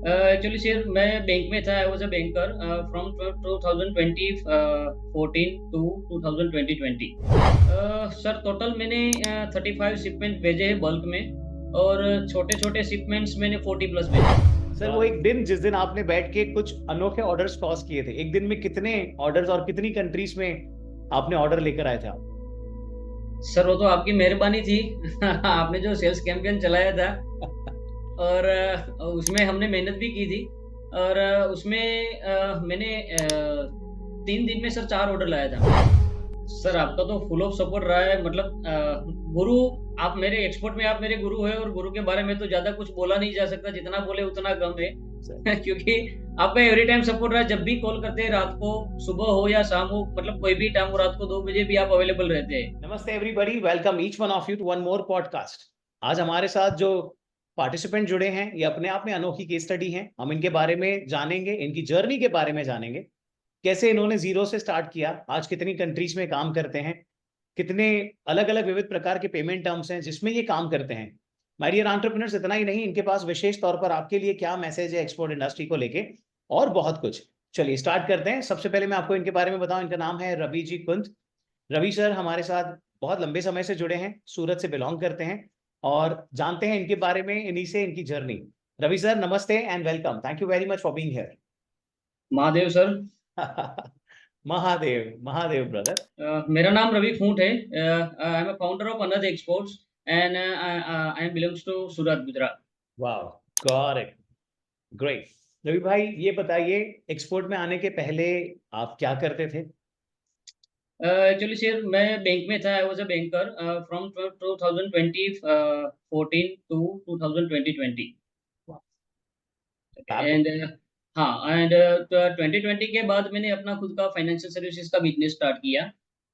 Actually sir मैं bank में था। I was a banker from 2020 14 to 2020। Sir total मैंने 35 शिपमेंट भेजे हैं बल्क में, और छोटे छोटे शिपमेंट्स मैंने 40 प्लस भेजे हैं। सर वो एक दिन जिस दिन आपने बैठ के कुछ अनोखे ऑर्डर्स क्रॉस किए थे, एक दिन में कितने ऑर्डर्स और कितनी कंट्रीज में आपने ऑर्डर लेकर आए थे आप? सर वो तो आपकी मेहरबानी थी। आपने जो सेल्स कैंपेन चलाया था, और उसमें हमने मेहनत भी की थी। और उसमें मैंने 3 दिन में सर 4 ऑर्डर लाया था। सर आपका तो फुल ऑफ सपोर्ट रहा है, मतलब गुरु। आप मेरे एक्सपोर्ट में आप मेरे गुरु है, और गुरु के बारे में तो ज्यादा कुछ बोला नहीं जा सकता, जितना बोले उतना कम है। सर क्योंकि आपका एवरी टाइम सपोर्ट रहा है। जब भी कॉल करते हैं, रात को, सुबह हो या शाम हो, मतलब कोई भी टाइम हो, रात को 2 बजे भी आप अवेलेबल रहते हैं। नमस्ते everybody, welcome each one of you to one more podcast. आज हमारे साथ जो पार्टिसिपेंट जुड़े हैं ये अपने आप में अनोखी केस स्टडी हैं। हम इनके बारे में जानेंगे, इनकी जर्नी के बारे में जानेंगे, कैसे इन्होंने जीरो से स्टार्ट किया, आज कितनी कंट्रीज में काम करते हैं, कितने अलग अलग विविध प्रकार के पेमेंट टर्म्स हैं जिसमें ये काम करते हैं। माय डियर एंटरप्रेन्योर्स, इतना ही नहीं, इनके पास विशेष तौर पर आपके लिए क्या मैसेज है एक्सपोर्ट इंडस्ट्री को लेके, और बहुत कुछ। चलिए स्टार्ट करते हैं। सबसे पहले मैं आपको इनके बारे में बताऊं, इनका नाम है रवि जी कुंत। रवि सर हमारे साथ बहुत लंबे समय से जुड़े हैं, सूरत से बिलोंग करते हैं, और जानते हैं इनके बारे में, इन्हीं से इनकी जर्नी। रवि सर नमस्ते and welcome, thank you very much for being here. Mahadev sir. Mahadev Mahadev brother. मेरा नाम रवि खूंट है। I am a founder of Anad exports, and I am belongs to Surat, Gujarat. वाह, गॉट इट, ग्रेट। रवि भाई ये बताइए, एक्सपोर्ट में आने के पहले आप क्या करते थे? एक्चुअली सर मैं बैंक में था। I was a banker from 2020 14 to 2020। Fabulous. And हाँ, एंड 2020 के बाद मैंने अपना खुद का फाइनेंशियल सर्विसेज का बिजनेस स्टार्ट किया।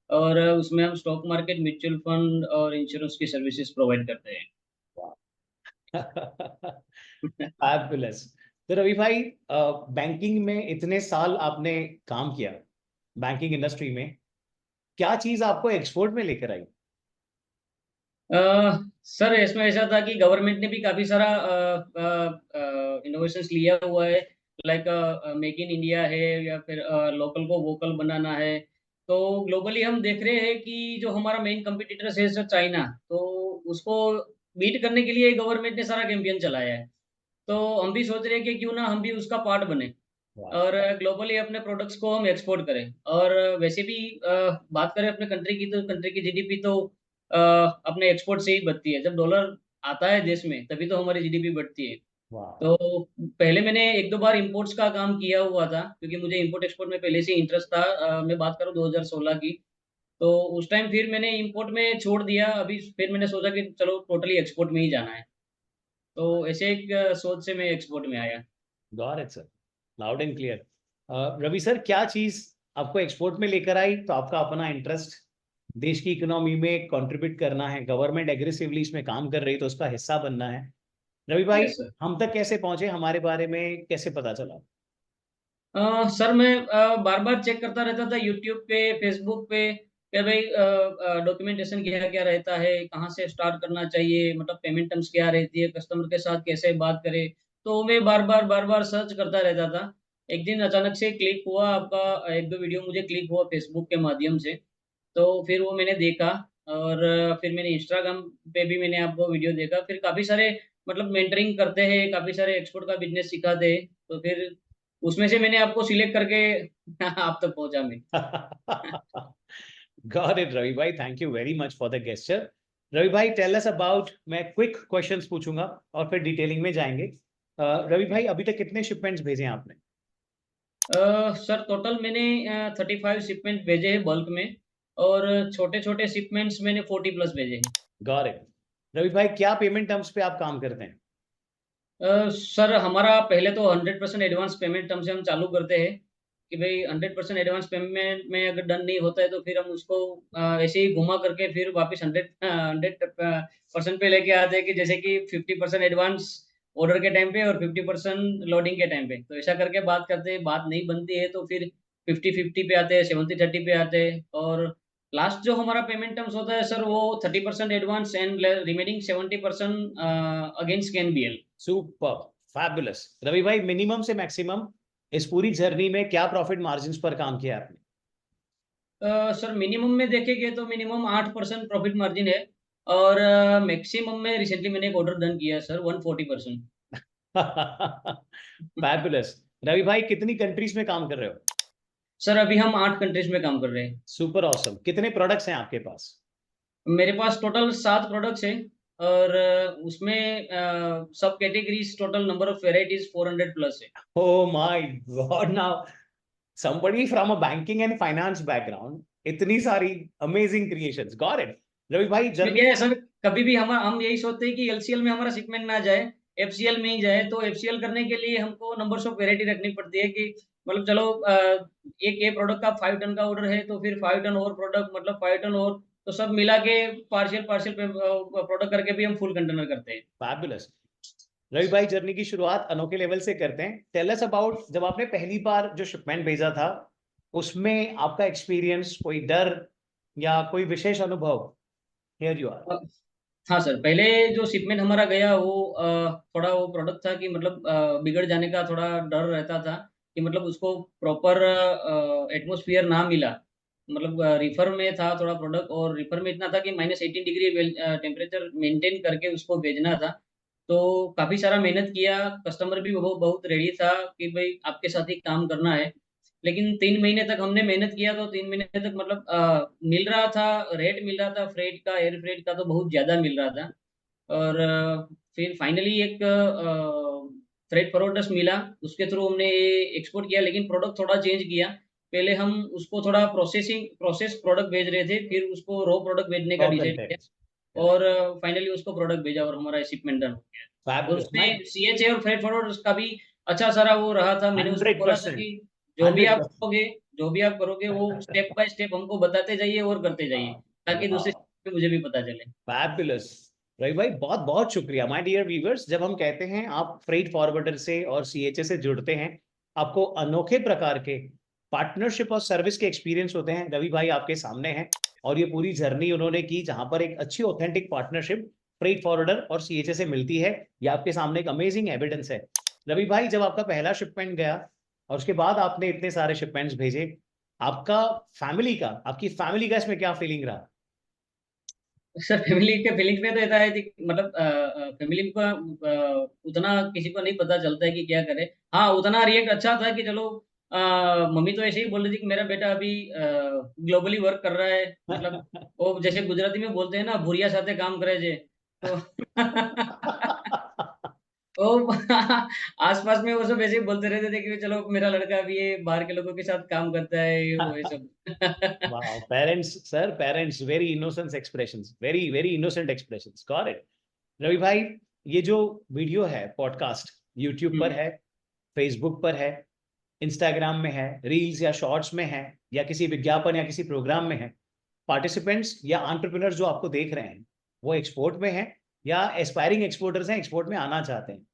और उसमें हम स्टॉक मार्केट, म्यूचुअल फंड और इंश्योरेंस की सर्विसेज प्रोवाइड करते हैं। फैबुलस। तो रवि भाई, बैंकिंग में इतने साल आपने काम किया, बैंकिंग इंडस्ट्री में, क्या चीज आपको एक्सपोर्ट में लेकर आई? सर इसमें ऐसा था कि गवर्नमेंट ने भी काफी सारा इनोवेशंस लिया हुआ है। लाइक मेक इन इंडिया है, या फिर लोकल को वोकल बनाना है। तो ग्लोबली हम देख रहे हैं कि जो हमारा मेन कंपटीटर है सर, चाइना। तो उसको बीट करने के लिए गवर्नमेंट ने सारा कैंपेन चलाया है। तो हम भी सोच रहे हैं कि क्यों ना हम भी उसका पार्ट बने, वाह। और ग्लोबली अपने प्रोडक्ट्स को हम एक्सपोर्ट करें। और वैसे भी बात करें अपने कंट्री की, तो कंट्री की जीडीपी तो अपने एक्सपोर्ट से ही बढ़ती है। जब डॉलर आता है देश में, तभी तो हमारी जीडीपी बढ़ती है। वाह। तो पहले मैंने एक दो बार इंपोर्ट्स का काम किया हुआ था, क्योंकि मुझे इंपोर्ट एक्सपोर्ट में पहले से इंटरेस्ट था। मैं बात करूँ 2016 की। तो उस टाइम फिर मैंने इंपोर्ट में छोड़ दिया। अभी फिर मैंने सोचा कि चलो टोटली एक्सपोर्ट में ही जाना है। तो ऐसे एक सोच से मैं एक्सपोर्ट में आया। Got it sir, loud and clear. Ravi sir, क्या चीज आपको एक्सपोर्ट में लेकर आई? तो आपका अपना इंटरेस्ट, देश की इकोनॉमी में कंट्रीब्यूट करना है, गवर्नमेंट एग्रेसिवली इसमें काम कर रही है तो उसका हिस्सा बनना है। रवि भाई, यस सर। हम तक कैसे पहुंचे, हमारे बारे में कैसे पता चला? सर मैं बार बार चेक करता रहता था यूट्यूब पे, फेसबुक पे, कि भाई डॉक्यूमेंटेशन क्या क्या रहता है, कहाँ से स्टार्ट करना चाहिए, मतलब पेमेंट टर्म्स क्या रहती है, कस्टमर के साथ कैसे बात करें। तो मैं बार बार सर्च करता रहता था। एक दिन अचानक से क्लिक हुआ आपका, एक दो वीडियो मुझे क्लिक हुआ फेसबुक के माध्यम से। तो फिर वो मैंने देखा। और फिर मैंने इंस्टाग्राम पे भी मैंने आपको वीडियो देखा। फिर काफ़ी सारे, मतलब मेंटरिंग करते हैं, काफ़ी सारे एक्सपोर्ट का बिजनेस सिखाते हैं। तो फिर उसमें से मैंने आपको सिलेक्ट करके आप तक पहुंचा मैं। गॉट इट रवि भाई, thank you very much for the gesture. Ravi भाई टेल अस अबाउट, मैं क्विक क्वेश्चंस पूछूंगा और फिर डिटेलिंग में जाएंगे। रवि भाई, अभी तक कितने शिपमेंट्स भेजे हैं आपने? सर टोटल मैंने 35 शिपमेंट भेजे हैं बल्क में, और छोटे छोटे शिपमेंट्स मैंने 40 प्लस भेजे हैं। Got it. रवि भाई, क्या पेमेंट टर्म्स पे आप काम करते हैं? सर हमारा पहले तो 100% एडवांस पेमेंट टर्म से हम चालू करते हैं, कि भाई 100% एडवांस पेमेंट में अगर डन नहीं होता है, तो फिर हम उसको ऐसे ही घुमा करके फिर वापस 100% पे लेके आते हैं। कि जैसे कि 50% एडवांस ऑर्डर के टाइम पे, और 50% लोडिंग के टाइम पे। तो ऐसा करके बात करते हैं। बात नहीं बनती है तो फिर 50-50 पे आते हैं, 70-30 पे आते हैं। और लास्ट जो हमारा पेमेंट टर्म्स होता है सर, वो 30% advance and remaining 70% against can B L. Super, fabulous. Ravi भाई, मिनिमम से मैक्सिमम इस पूरी जर्नी में क्या प्रॉफिट मार्जिन्स पर काम किया आपने? सर मिनिमम में देखेंगे तो मिनिमम 8% प्रॉफिट मार्जिन है, और मैक्सिमम में रिसेंटली मैंने एक ऑर्डर डन किया है सर 140%। फैबुलस। रवि भाई, कितनी कंट्रीज में काम कर रहे हो? सर अभी हम 8 कंट्रीज में काम कर रहे हैं। Super awesome. कितने प्रोडक्ट्स हैं आपके पास? मेरे पास टोटल 7 प्रोडक्ट्स हैं, और उसमें सब categories total number of varieties 400 plus है। Oh my God, now somebody from a banking and finance background, इतनी सारी amazing creations. Got it. Ravi भाई, इसमें जर्नी। क्या है सर, कभी भी हम यही सोचते हैं कि एलसीएल में हमारा शिपमेंट ना जाए, एफसीएल में ही जाए। तो एफसीएल करने के लिए हमको नंबर्स ऑफ वेराइटी रखनी पड़ती है कि मतलब चलो एक ए प्रोडक्ट का 5 टन का ऑर्डर है, तो फिर 5 टन और प्रोडक्ट मतलब 5 टन और, तो सब मिला के पार्शियल पार्शियल प्रोडक्ट करके भी हम फुल कंटेनर करते हैं। फैबुलस। रवि भाई, जर्नी की शुरुआत अनोखे लेवल से करते हैं। टेल अस अबाउट, जब आपने पहली बार जो शिपमेंट भेजा था, उसमें आपका एक्सपीरियंस, कोई डर या कोई विशेष अनुभव? Here you are. अ, हाँ सर, पहले जो शिपमेंट हमारा गया वो थोड़ा वो प्रोडक्ट था कि मतलब बिगड़ जाने का थोड़ा डर रहता था, कि मतलब उसको प्रॉपर एटमोसफियर ना मिला। मतलब रिफर में था थोड़ा प्रोडक्ट, और रिफर में इतना था कि -18 डिग्री टेम्परेचर मेंटेन करके उसको भेजना था। तो काफ़ी सारा मेहनत किया, कस्टमर भी वो बहुत रेडी था कि भाई आपके साथ ही काम करना है। लेकिन 3 महीने तक हमने मेहनत किया, तो 3 महीने तक मतलब मिल रहा था, रेट मिल रहा था फ्रेट का, एयर फ्रेट का तो बहुत ज़्यादा मिल रहा था। और फिर फाइनली एक फ्रेट फॉरवर्डर्स मिला, उसके थ्रू हमने ये एक्सपोर्ट किया, लेकिन प्रोडक्ट थोड़ा चेंज किया। पहले हम उसको थोड़ा प्रोसेस प्रोडक्ट भेज रहे थे, फिर उसको रॉ प्रोडक्ट भेजने का रॉ डिसाइड किया, कंटेंट्स। करेक्ट। और फाइनली उसको प्रोडक्ट भेजा और हमारा शिपमेंट डन हो गया। और फैबुलस। मैं उसमें सीएचए और फ्रेट फॉरवर्डर्स का भी अच्छा सारा वो रहा था। मैंने उसको बोला था 100%। कि जो भी आप 100%। करोगे जो भी आप करोगे वो स्टेप बाय स्टेप हमको बताते जाइए और करते जाइए, ताकि दूसरे वाह। step पे मुझे भी पता चले। फैबुलस। रवि भाई, बहुत बहुत शुक्रिया। माय डियर व्यूअर्स, जब हम कहते हैं आप फ्रेट फॉरवर्डर से और सीएचए से जुड़ते हैं, आपको अनोखे प्रकार के पार्टनरशिप और सर्विस के एक्सपीरियंस होते हैं। रवि भाई आपके सामने हैं, और ये पूरी जर्नी उन्होंने की, जहां पर एक अच्छी ऑथेंटिक पार्टनरशिप फ्रेट फॉरवर्डर और सीएचए से मिलती है। ये आपके सामने एक अमेजिंग एविडेंस है। रवि भाई, जब आपका पहला शिपमेंट गया और उसके बाद आपने इतने सारे शिपमेंट्स भेजे, आपका आपकी फैमिली का इसमें क्या फीलिंग रहा? सर फैमिली के फीलिंग्स में तो ऐसा है कि मतलब फैमिली को उतना किसी को नहीं पता चलता है कि क्या करे। हाँ, उतना रिएक्ट अच्छा था कि चलो मम्मी तो ऐसे ही बोल रही थी कि मेरा बेटा अभी ग्लोबली वर्क कर रहा है। मतलब वो जैसे गुजराती में बोलते हैं ना, भूरिया साथे काम करे जे। तो वो आस-पास में वो सब ऐसे ही बोलते रहते थे कि चलो मेरा लड़का अभी ये बाहर के लोगों के साथ काम करता है, ये वो ये सब। Wow, parents, sir, parents, very innocent expressions, very innocent expressions. Got it. Ravi भाई, ये जो वीडियो है, पॉडकास्ट यूट्यूब पर हुँ। है, फेसबुक पर है, इंस्टाग्राम में है, रील्स या शॉर्ट्स में है, या किसी विज्ञापन या किसी प्रोग्राम में है, पार्टिसिपेंट्स या एंटरप्रेन्योर्स जो आपको देख रहे हैं, वो एक्सपोर्ट में हैं या एस्पायरिंग एक्सपोर्टर्स हैं, एक्सपोर्ट में आना चाहते हैं।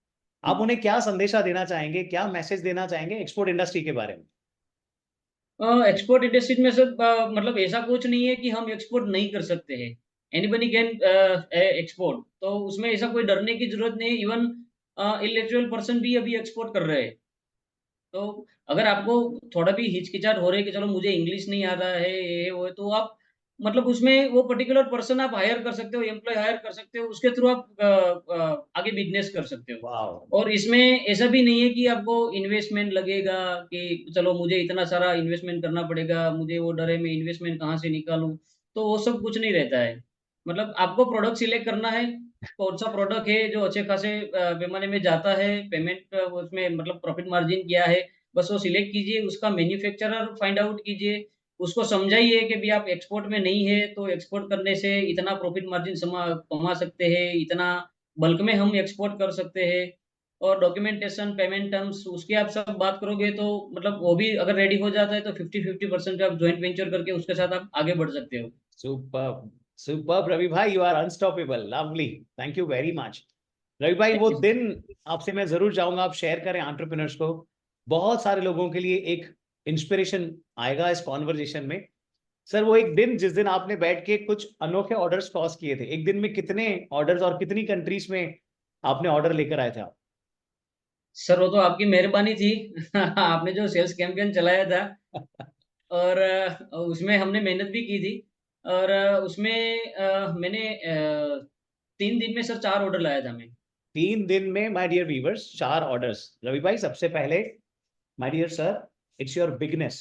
आप उन्हें क्या संदेशा देना चाहेंगे, क्या मैसेज देना चाहेंगे एक्सपोर्ट इंडस्ट्री के बारे में? एक्सपोर्ट इंडस्ट्रीज में सर मतलब ऐसा कुछ नहीं है कि हम एक्सपोर्ट नहीं कर सकते हैं। एनीबॉडी कैन एक्सपोर्ट, तो उसमें ऐसा कोई डरने की ज़रूरत नहीं है। इवन इलिटरेट पर्सन भी अभी एक्सपोर्ट कर रहे हैं। तो अगर आपको थोड़ा भी हिचकिचाहट हो रही है कि चलो मुझे इंग्लिश नहीं आता है, ये वो है, तो आप मतलब उसमें वो पर्टिकुलर पर्सन आप हायर कर सकते हो, एम्प्लॉयी हायर कर सकते हो, उसके थ्रू आप आगे बिज़नेस कर सकते हो। वाह। और इसमें ऐसा भी नहीं है कि आपको इन्वेस्टमेंट लगेगा कि चलो मुझे इतना सारा इन्वेस्टमेंट करना पड़ेगा, मुझे वो डर है मैं इन्वेस्टमेंट कहाँ से निकालूँ? तो वो सब कुछ नहीं रहता है। मतलब आपको प्रोडक्ट सिलेक्ट करना है, कौन-सा प्रोडक्ट है जो अच्छे खासे पैमाने में जाता है, पेमेंट उसमें मतलब प्रॉफिट मार्जिन क्या है, बस वो सिलेक्ट कीजिए, उसका मैन्युफैक्चरर फाइंड आउट कीजिए, उसको समझाइए कि भई आप एक्सपोर्ट में नहीं है, तो एक्सपोर्ट करने से इतना प्रॉफिट मार्जिन कमा सकते हैं, इतना बल्क में हम एक्सपोर्ट कर सकते हैं। और डॉक्यूमेंटेशन, पेमेंट टर्म्स उसकी आप सब बात करोगे तो मतलब वो भी अगर रेडी हो जाता है तो 50-50% पे आप जॉइंट वेंचर करके उसके साथ आप आगे बढ़ सकते हो। सुपर्ब। सुपर्ब रवि भाई, you are unstoppable. Lovely. Thank you very much. Ravi भाई, थैंक वो यू दिन सर। आपसे मैं जरूर चाहूंगा आप शेयर करें एंटरप्रेन्योर्स को। बहुत सारे लोगों के लिए एक इंस्पिरेशन आएगा इस कॉन्वर्जेशन में। सर, वो एक दिन जिस दिन आपने बैठ के कुछ अनोखे ऑर्डर्स क्रॉस किए थे, एक दिन में कितने ऑर्डर्स और कितनी कंट्रीज में आपने ऑर्डर लेकर आए थे आप? सर वो तो आपकी मेहरबानी थी। आपने जो सेल्स कैंपेन चलाया था, और उसमें हमने मेहनत भी की थी। और उसमें मैंने 3 दिन में सर 4 ऑर्डर लाया था मैं। 3 दिन में my dear viewers 4 orders. Ravi भाई सबसे पहले my dear sir, it's your bigness.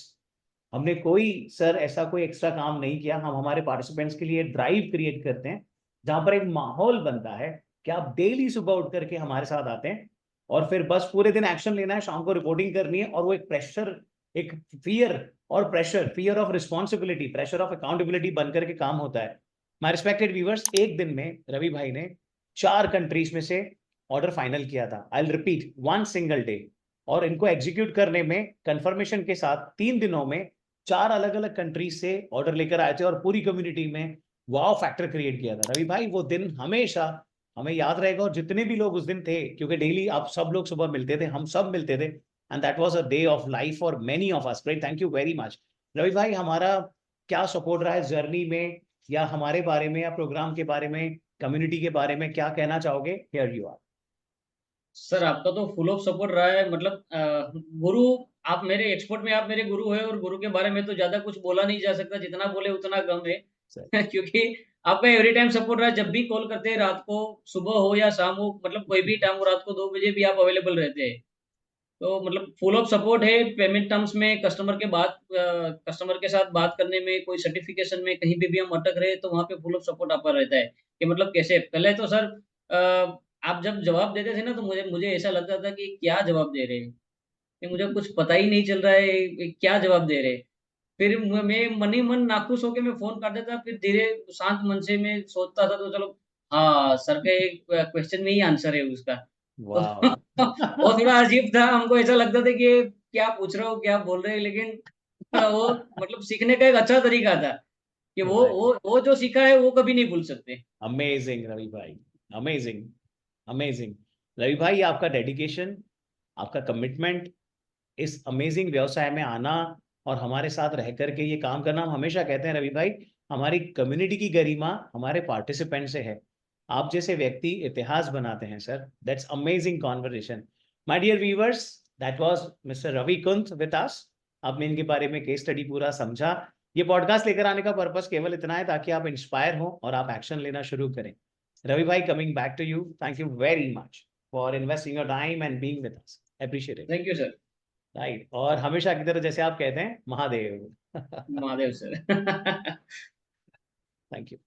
हमने कोई सर ऐसा कोई एक्स्ट्रा काम नहीं किया। हम हमारे पार्टिसिपेंट्स के लिए ड्राइव क्रिएट करते हैं जहां पर एक माहौल बनता है कि आप डेली सुबह उठ करके हमारे साथ आते हैं और फिर बस पूरे दिन एक्शन लेना है, शाम को रिपोर्टिंग करनी है। और वो एक प्रेशर, एक फियर और pressure, fear of responsibility, pressure of accountability बनकर के काम होता है। माय रिस्पेक्टेड व्यूअर्स, एक दिन में रवि भाई ने 4 कंट्रीज में से ऑर्डर फाइनल किया था। I will repeat, 1 single day. और इनको एग्जीक्यूट करने में कंफर्मेशन के साथ 3 दिनों में 4 अलग-अलग कंट्रीज से ऑर्डर लेकर आए थे और पूरी कम्युनिटी में वाव फैक्टर क्रिएट किया था। रवि भाई वो दिन हमेशा हमें याद रहेगा, और जितने भी लोग उस दिन थे, क्योंकि डेली आप सब लोग सुबह मिलते थे, हम सब मिलते थे, and that was a day of life for many of us. Great, thank you very much. Ravi भाई हमारा क्या सपोर्ट रहा है जर्नी में, या हमारे बारे में, या प्रोग्राम के बारे में, कम्युनिटी के बारे में क्या कहना चाहोगे? Here you are. सर आपका तो फुल ऑफ सपोर्ट रहा है, मतलब गुरु, आप मेरे एक्सपोर्ट में आप मेरे गुरु है, और गुरु के बारे में तो ज्यादा कुछ बोला नहीं जा सकता, जितना बोले उतना कम है। क्योंकि आपका एवरी टाइम सपोर्ट रहा है, जब भी कॉल करते हैं, रात को, सुबह हो या शाम हो, मतलब कोई भी टाइम हो, रात को 2 बजे भी आप अवेलेबल रहते हैं। तो मतलब फुल ऑफ सपोर्ट है पेमेंट टर्म्स में, कस्टमर के साथ बात करने में, कोई सर्टिफिकेशन में कहीं भी हम अटक रहे हैं तो वहाँ पे फुल ऑफ सपोर्ट आपका रहता है। कि मतलब कैसे, पहले तो सर आप जब जवाब देते थे ना, तो मुझे मुझे ऐसा लगता था कि क्या जवाब दे रहे हैं, कि मुझे कुछ पता ही नहीं चल रहा है, ये क्या जवाब दे रहे हैं। फिर मैं मन ही मन नाखुश होकर मैं फोन कर देता, फिर धीरे शांत मन से मैं सोचता था, तो चलो, हाँ सर का एक क्वेश्चन में ही आंसर है उसका। तो वाह। वो थोड़ा अजीब था, हमको ऐसा लगता था कि ये क्या पूछ रहे हो, क्या बोल रहे हैं, लेकिन वो मतलब सीखने का एक अच्छा तरीका था, कि राइट। वो जो सीखा है वो कभी नहीं भूल सकते। अमेजिंग रवि भाई, अमेजिंग, अमेजिंग। रवि भाई आपका डेडिकेशन, आपका कमिटमेंट, इस अमेजिंग व्यवसाय में आना और हमारे साथ रह करके ये काम करना, हम हमेशा कहते हैं रवि भाई, हमारी कम्युनिटी की गरिमा हमारे पार्टिसिपेंट से है। आप जैसे व्यक्ति इतिहास बनाते हैं sir. That's amazing conversation. My dear viewers, that was mister Ravi Kunt with us. आपने इनके बारे में केस स्टडी पूरा समझा। ये पॉडकास्ट लेकर आने का पर्पस केवल इतना है ताकि आप इंस्पायर हो और आप एक्शन लेना शुरू करें। रवि भाई, coming back to you, thank you very much for investing your time and being with us. Appreciate it. Thank you sir. Right, और हमेशा की तरह जैसे आप कहते हैं, Mahadev. Mahadev sir. Thank you.